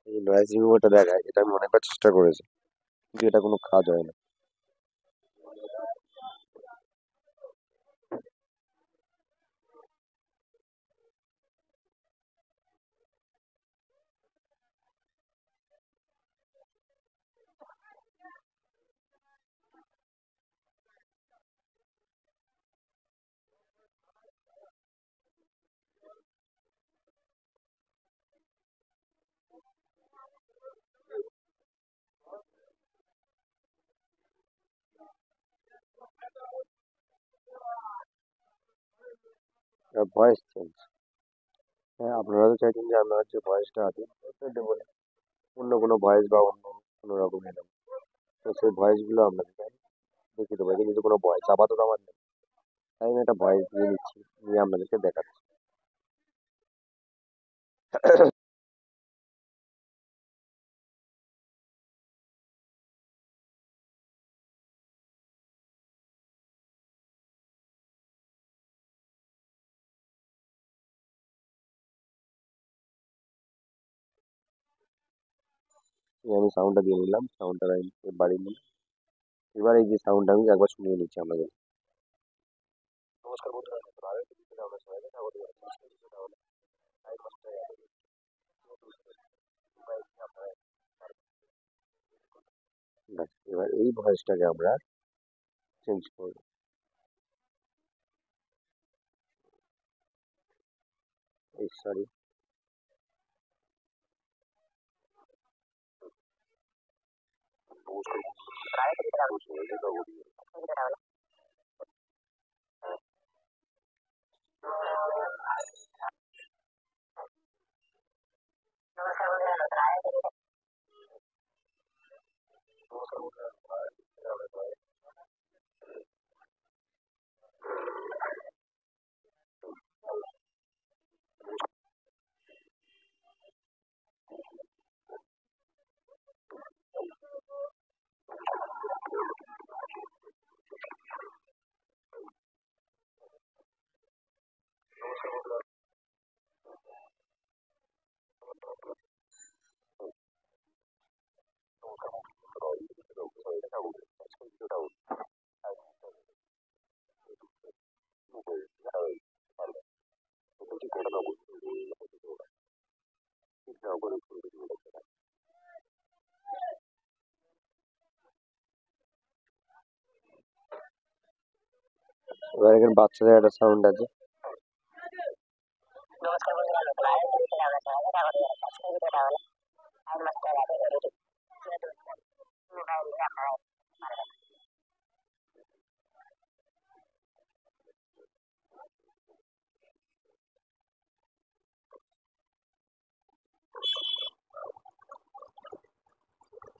এই নয়েজ রিমুভারটা দেখায়, এটা আমি অনেকবার চেষ্টা করেছি কিন্তু এটা কোনো কাজ হয় না। Voice change. হ্যাঁ, আপনারা তো চাইছেন যে আমরা হচ্ছে ভয়েসটা আদি বলে অন্য কোনো ভয়েস বা অন্য কোনো রকম এলাম, তো সেই ভয়েসগুলো আপনাদের দেখিয়ে দেবো। এখানে কিন্তু কোনো ভয়েস আপাতত আমার নেই, তাই আমি একটা ভয়েস দিয়ে নিচ্ছি, নিয়ে আপনাদেরকে দেখাচ্ছি। এই আমি সাউন্ডটা দিয়ে নিলাম, সাউন্ডটা আমি বাড়িয়ে নিলাম। এবার এই যে সাউন্ডটা আমি একবার শুনিয়ে নিচ্ছি আপনাদের। নমস্কার বন্ধুরা, তো আরো একটি ভিডিওতে আমরা সবাইকে স্বাগত জানাচ্ছি। আজকের ভিডিওটা হলো টাইম মাস্টার অ্যাপের আপনারা। ব্যাস, এবার এই ভয়েসটাকে আমরা চেঞ্জ করবো। এই সরি, এবার এখানে বাচ্চাদের একটা সাউন্ড আছে।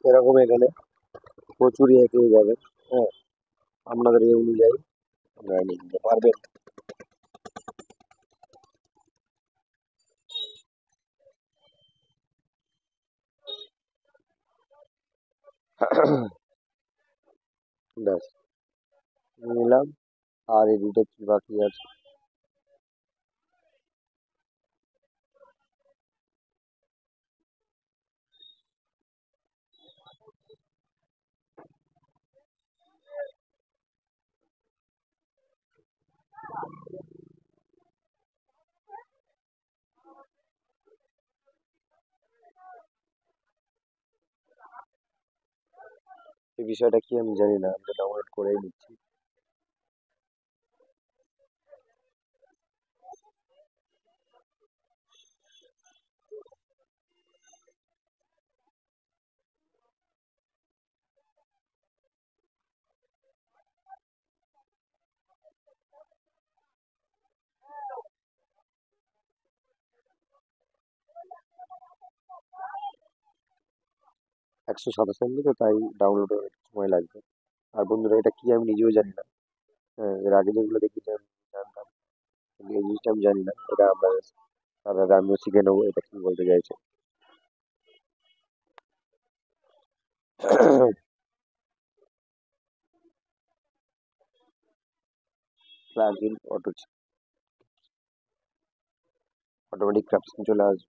এরকম এখানে প্রচুর ইয়ে পেয়ে যাবেন। হ্যাঁ, আপনাদের এই অনুযায়ী আপনারা নিয়ে নিতে পারবেন। ব্যাস, নিয়ে নিলাম। আর এডিটে কি বাকি আছে? এই বিষয়টা কি আমি জানি না, আমি ডাউনলোড করেই নিচ্ছি। 127 তো, তাই ডাউনলোড সময় লাগবে। আর বন্ধুরা, এটা কি আমি নিজেও জানি না। হ্যাঁ, এর আগে যেগুলো দেখেছি আমি জানতাম, কিন্তু এই জিনিসটা আমি জানি না। এটা আমরা দাদা আমিও শিখে নেবো এটা কি বলতে চাইছে। Plug in auto, automatic caption চলে আসবে।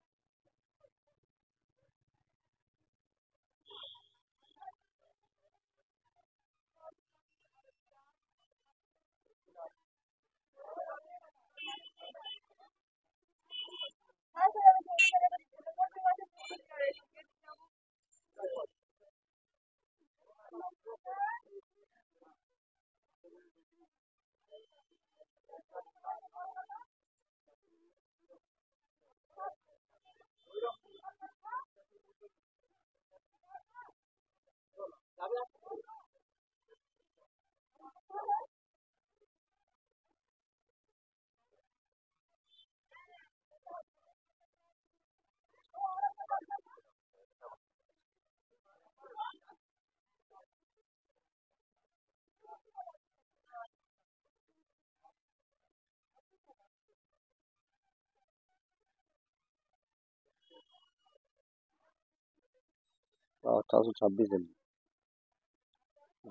1826 MB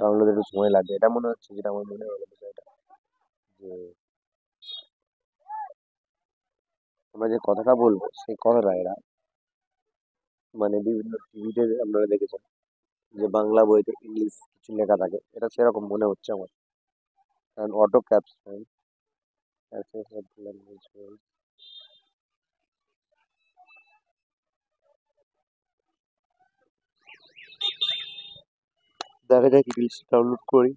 ডাউনলোড একটু সময় লাগবে, এটা মনে হচ্ছে, যেটা আমার মনে হলো বিষয়টা, যে আমরা যে কথাটা বলবো সেই কথাটা এরা মানে বিভিন্ন টিভিতে আপনারা দেখেছেন যে বাংলা বইতে ইংলিশ কিছু লেখা থাকে, এটা সেরকম মনে হচ্ছে আমার। কারণ অটো ক্যাপশন দেখা যাক রিলস ডাউনলোড করি।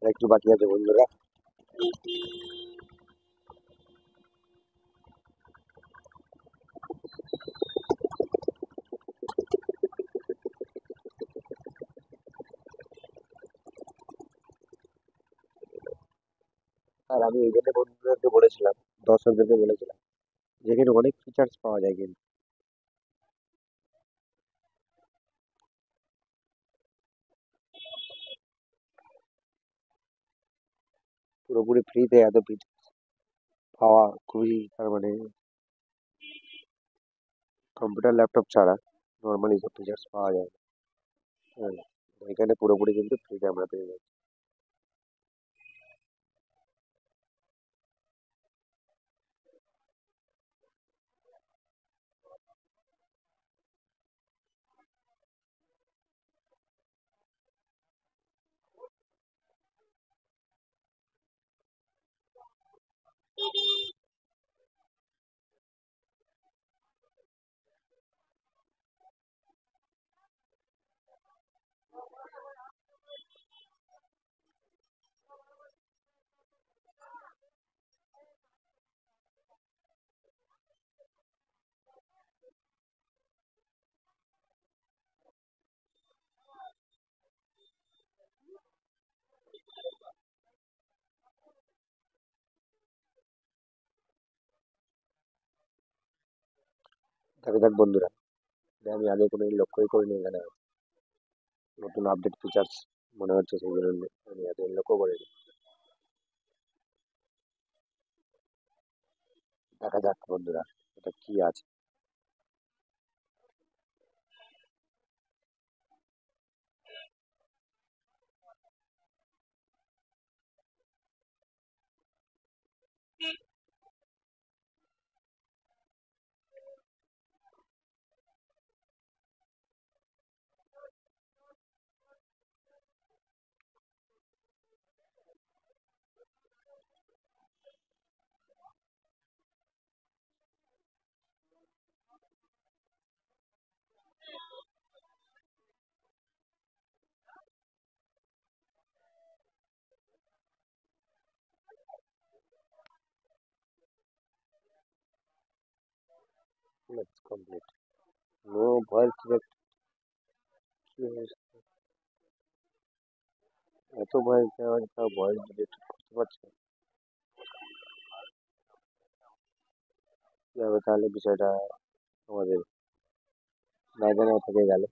আর একটু বাকি আছে বন্ধুরা। আর আমি এই জন্য বন্ধুদেরকে বলেছিলাম, দর্শকদেরকে বলেছিলাম, যেখানে অনেক ফিচার্স পাওয়া যায় কিন্তু পুরোপুরি ফ্রিতে এত ফিচার পাওয়া খুবই, তার মানে কম্পিউটার ল্যাপটপ ছাড়া নর্মালি সব ফিচার্স পাওয়া যায় না। হ্যাঁ, এখানে পুরোপুরি কিন্তু ফ্রিতে আমরা পেয়ে যাচ্ছি। দেখা যাক বন্ধুরা, এটা আমি আগে কোনো লক্ষ্যই করিনি, এখানে নতুন আপডেট ফিচার্স মনে হচ্ছে, সেই জন্য আমি এত লক্ষ্য করিনি। দেখা যাক বন্ধুরা, এটা কি আছে। Let's complete. No voice direct, কি হয়েছে? এত ভয়েস দেওয়া হয়, তাও ভয়েস ডিরেক্ট করতে পারছে না। কি হবে তাহলে বিষয়টা আমাদের না জানা থেকে গেল।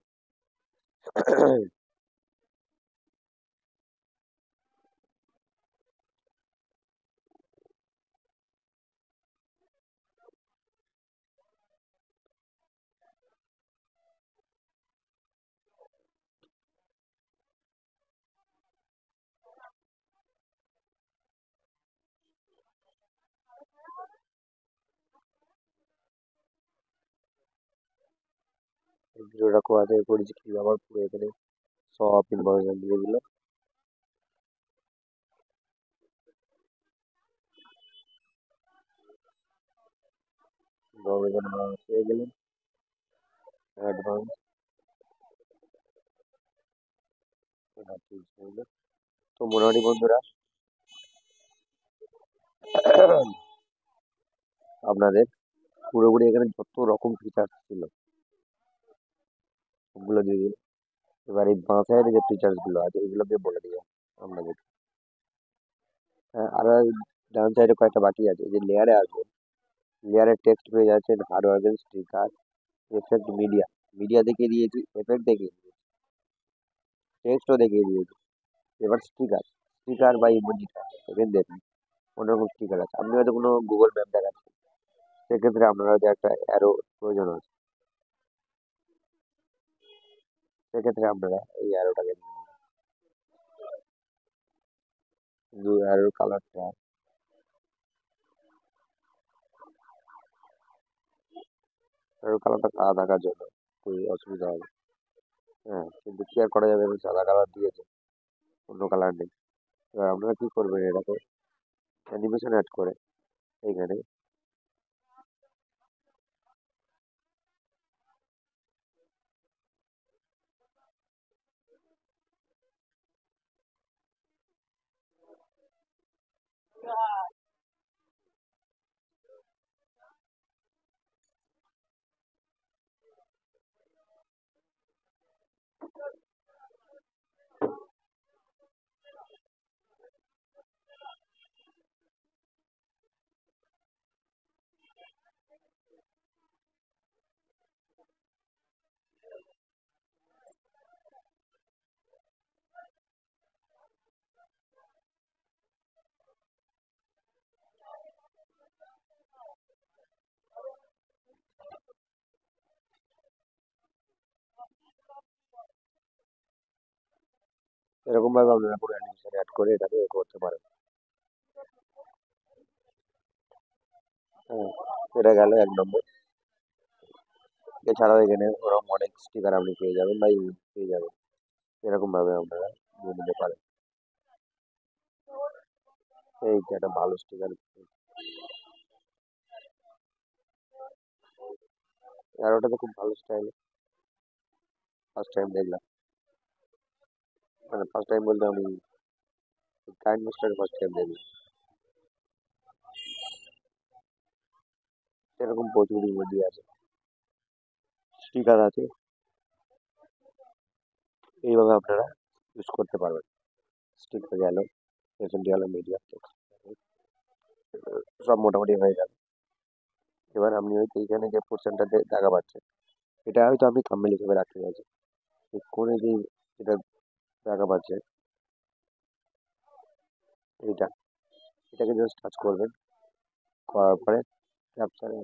ভিডিওটা কোথা থেকে করেছি কি আবার পুরো এখানে সব ইনফরমেশন দিয়ে দিল। ইনফরমেশন আমরা পেয়ে গেলাম, অ্যাডভান্স তো মোটামুটি বন্ধুরা, আপনাদের পুরোপুরি এখানে যত রকম ফিচার্স ছিল সবগুলো দিয়ে দিল। এবার এই বাঁ সাইডে যে ফিচার্স গুলো আছে এগুলোকে বলে দিই আপনাদের। হ্যাঁ, আর ওই ডান সাইডে কয়েকটা বাকি আছে, এই যে লেয়ারে আসবে, লেয়ারের টেক্সট পেয়ে যাচ্ছেন, hard work sticker, effect, media. Media দেখিয়ে দিয়েছি, এফেক্ট দেখিয়ে দিয়েছি, টেক্সটও দেখিয়ে দিয়েছি। এবার স্টিকার, স্টিকার বা ইমোজিটা এখানে দেখুন, অন্যরকম স্টিকার আছে। আপনি হয়তো কোনো গুগল ম্যাপ দেখাচ্ছেন, সেক্ষেত্রে আপনার হয়তো একটা অ্যারো প্রয়োজন আছে, সেক্ষেত্রে আপনারা এই অ্যারোটাকে যে অ্যারোর কালারটা, অ্যারোর কালারটা সাদা থাকার জন্য খুবই অসুবিধা হবে। হ্যাঁ, কিন্তু কি আর করা যাবে, আমি সাদা কালার দিয়েছে, অন্য কালার নেই। এবার আপনারা কি করবেন, এটাকে অ্যানিমেশন অ্যাড করে এইখানে এরকম ভাবে আপনারা পুরো অ্যানিমেশন অ্যাড করে এটাকে এ করতে পারেন। হ্যাঁ, এটা গেল এক নম্বর। এছাড়াও এখানে ওরকম অনেক স্টিকার আপনি পেয়ে যাবেন বা ইমেজ পেয়ে যাবেন, এরকম ভাবে আপনারা নিয়ে নিতে পারেন। এই যে একটা ভালো স্টিকার, আর ওটা তো খুব ভালো স্টাইল, ফার্স্ট টাইম দেখলাম। মানে ফার্স্ট টাইম বলতে আমি কাইন্ড মাস্টার ফার্স্ট টাইম দেখলাম। এরকম প্রচুর ইমোজি আছে, স্টিকার আছে, এইভাবে আপনারা ইউজ করতে পারবেন। স্টিকার গেল, এসএমডি গেল, মিডিয়া টেক্সট, সব মোটামুটি হয়ে গেল। এবার আপনি হয়তো এইখানে যে পোর্শনটাতে দেখা পাচ্ছেন, এটা হয়তো আপনি থাম্বনেল হিসেবে রাখতে চাইছেন। এই কোণে যে এটা দেখা পাচ্ছে, এইটা, এটাকে জাস্ট টাচ করবেন, করার পরে ক্যাপচারে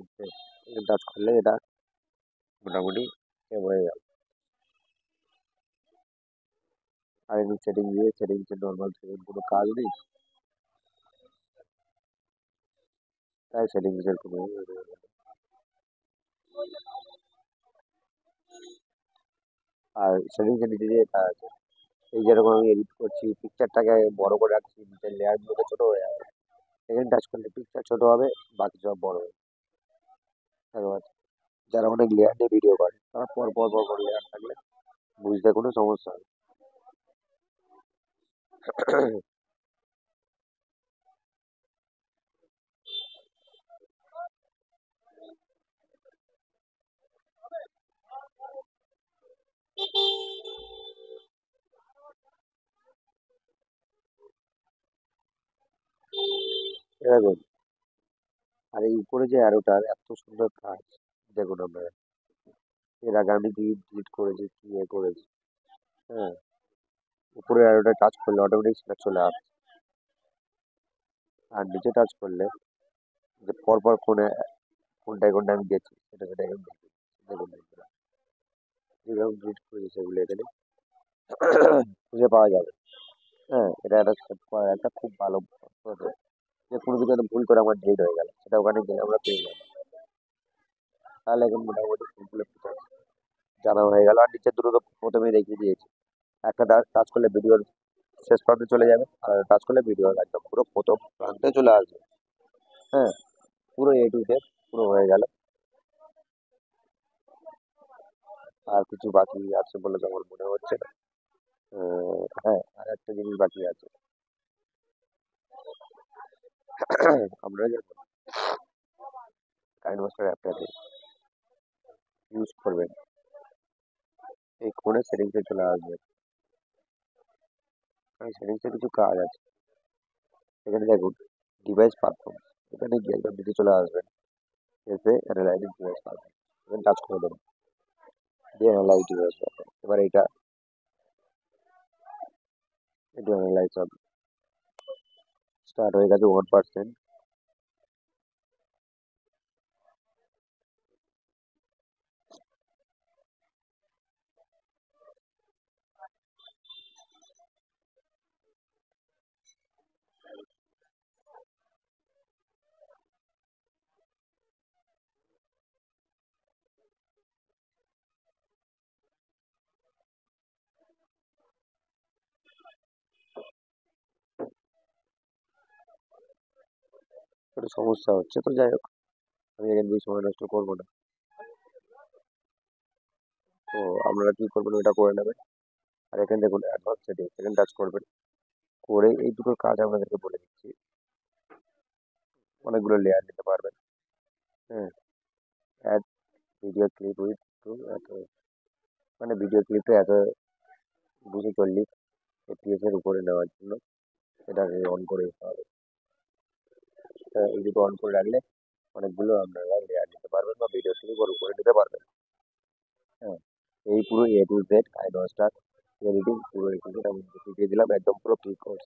টাচ করলে এটা মোটামুটি সেভ হয়ে গেল। আর এমনি সেটিং দিয়ে সেটিংসে নর্মাল সেটিং কোনো কাজ নেই, তাই সেটিংসের কোনো আর সেটিংসের নিচে যে এটা আছে, এই যেরকম আমি এডিট করছি, পিকচারটাকে বড় করে রাখছি, নিচের লেয়ারগুলোকে ছোট হয়ে যাবে, এখানে টাচ করলে পিকচার ছোট হবে, বাকি সব বড় হবে। এবার যারা অনেক লেয়ার দিয়ে ভিডিও করে তারা পর পর পর পর লেয়ার থাকলে বুঝতে কোনো সমস্যা হবে না। এরকম, আর এই উপরে যে অ্যারোটার এত সুন্দর কাজ, দেখুন আপনারা, এর আগে আমি ডিলিট করেছি, কি এ করেছি। হ্যাঁ, উপরে অ্যারোটা টাচ করলে অটোমেটিক সেটা চলে আসে, আর নিচে টাচ করলে যে পরপর কোনটায় কোনটা আমি গেছি সেটা সেটা এখানে দেখি। দেখুন বন্ধুরা, যেগুলো আমি ডিলিট করেছি সেগুলো এখানে খুঁজে পাওয়া যাবে। হ্যাঁ, এটা একটা একটা খুব ভালো process। যে কোনো কিছু একটা ভুল করে আমার ডিলিট হয়ে গেল, সেটা ওখানে গেলে আমরা পেয়ে যাবো। তাহলে এখন মোটামুটি সিম্পল জানা হয়ে গেল। আর নিচে দুটো তো প্রথমেই দেখিয়ে দিয়েছি, একটা টাচ করলে ভিডিওর শেষ প্রান্তে চলে যাবে, আর টাচ করলে ভিডিওর একদম পুরো প্রথম প্রান্তে চলে আসবে। হ্যাঁ, পুরো এ টু জেড পুরো হয়ে গেল। আর কিছু বাকি আছে বলে তো আমার মনে হচ্ছে না। হ্যাঁ, আর একটা জিনিস বাকি আছে। আপনারা যে কাইনমাস্টার অ্যাপটাতে ইউজ করবেন, এই ফোনের সেটিংসে চলে আসবেন। এই সেটিংসে কিছু কাজ আছে, এখানে দেখুন ডিভাইস পারফরমেন্স, এখানে গিয়ে একদম নিচে চলে আসবেন, এসে অ্যানালাইটিক ডিভাইস পারফরমেন্স এখানে টাচ করে দেবেন, দিয়ে অ্যানালাইজ ডিভাইস পারফরমেন্স। এবার এটা অ্যানালাইজ হবে, স্টার্ট হয়ে গেছে 1%। একটু সমস্যা হচ্ছে, তো যাই হোক আমি এখানে বেশি সময় নষ্ট করবো না। তো আপনারা কি করবেন, ওইটা করে নেবেন। আর এখানে দেখুন অ্যাডভান্স সেটিংস, এখানে টাচ করবেন, করে এই দুটো কাজ আপনাদেরকে বলে দিচ্ছি। অনেকগুলো লেয়ার নিতে পারবেন। হ্যাঁ, add video clip with two এত, মানে ভিডিও ক্লিপটা এত 240 এফপিএস এর উপরে নেওয়ার জন্য এটাকে অন করে দিতে হবে। এই দুটো অন করে রাখলে অনেকগুলো আপনারা লেয়ার নিতে পারবেন বা ভিডিও ক্লিপ ওর উপরে নিতে পারবেন। হ্যাঁ, এই পুরো এ টু জেড কাইনমাস্টার এডিটিং পুরো এ টু জেড আমি শিখিয়ে দিলাম, একদম পুরো ফ্রি কোর্স।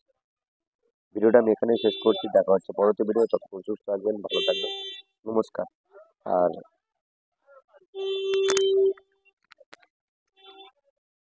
ভিডিওটা আমি এখানেই শেষ করছি, দেখা হচ্ছে পরবর্তী ভিডিও। ততক্ষণ সুস্থ থাকবেন, ভালো থাকবেন, নমস্কার। আর